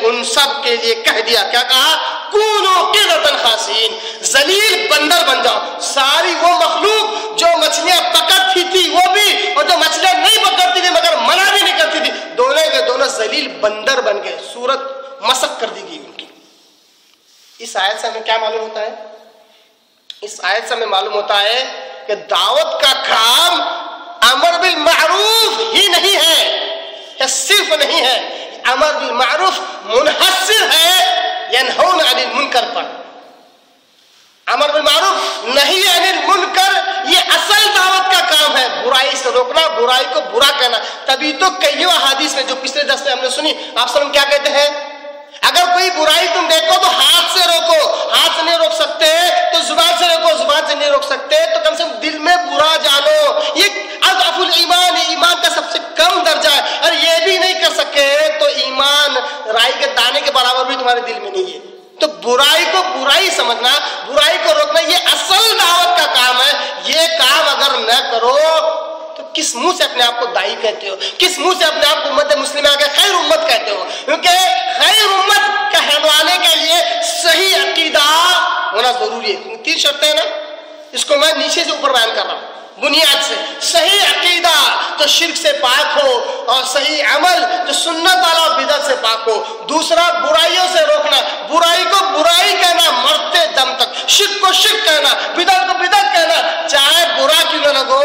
ان سب کے لیے کہہ دیا، کیا کہا؟ کونوا قردۃ خاسئین، ذلیل بندر بن جاؤ۔ ساری وہ مخلوق جو مچھلیاں پکڑتی تھی وہ بھی، اور جو مچھلیاں نہیں پکڑتی تھی مگر منع بھی نہیں کرتی تھی، دونوں کے دونوں ذلیل بندر بن گئے، صورت مسخ کر دی گئی ان کی۔ اس آیت سے ہمیں کیا معلوم ہوتا ہے؟ اس آیت سے ہمیں معلوم ہوتا ہے کہ دعوت کا کام امر بالمعروف ہی نہیں ہے، یا صرف نہیں ہے، امر بالمعروف منحصر ہے ینہون عن المنکر پر۔ امر بالمعروف نہی عن المنکر یہ اصل دعوت کا کام ہے، برائی سے روکنا، برائی کو برا کہنا۔ تبھی تو کئی احادیث میں جو پچھلے درس میں ہم نے سنی، آپ صلی اللہ علیہ وسلم کیا کہتے ہیں؟ اگر کوئی برائی تم دیکھو تو ہاتھ سے روکو، ہاتھ سے نہیں روک سکتے تو زبان سے روکو، زبان سے نہیں روک سکتے تو کم سے کم دل میں برا جانو، یہ اضعف الایمان ہے، ایمان کا سب سے کم درجہ ہے۔ اور یہ بھی نہیں کر سکے تو ایمان رائی کے دانے کے برابر بھی تمہارے دل میں نہیں ہے۔ تو برائی کو برائی سمجھنا، برائی کو روکنا یہ اصل دعوت کا کام ہے۔ یہ کام اگر نہ کرو تو کس منہ سے اپنے آپ کو داعی کہتے ہو؟ کس منہ سے اپنے آپ کو امت مسلمہ کے خیر امت کہتے ہو؟ کیونکہ خیر امت کہلوانے کے لیے صحیح عقیدہ ہونا ضروری ہے۔ 3 شرطیں ہیں نا، اس کو میں نیچے سے اوپر بیان کر رہا ہوں بنیاد سے۔ صحیح عقیدہ جو شرک سے پاک ہو، اور صحیح عمل جو سنت والا اور بدعت سے پاک ہو۔ دوسرا برائیوں سے روکنا، برائی کو برائی کہنا مرتے دم تک، شرک کو شرک کہنا، بدعت کو بدعت کہنا، چاہے برا کیوں نہ لگو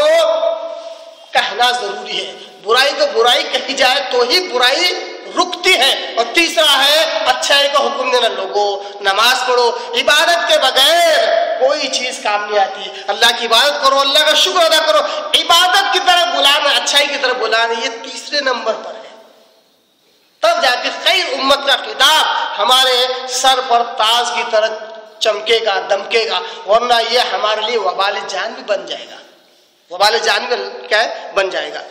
کہنا ضروری ہے۔ برائی کو برائی کہی جائے تو ہی برائی رکتی ہے۔ اور تیسرا ہے اچھائی کا حکم دینا، لوگوں نماز پڑھو، عبادت کے بغیر کوئی چیز کام نہیں آتی۔ اللہ کی عبادت کرو، اللہ کا شکر ادا کرو، عبادت کی طرف بلانا، اچھائی کی طرف بلانا، یہ تیسرے نمبر پر ہے۔ تب جا کے خیر امت کا خطاب ہمارے سر پر تاج کی طرح چمکے گا، دمکے گا، ورنہ یہ ہمارے لیے وبال جان بھی بن جائے گا، وبال جان بھی کیا بن جائے گا۔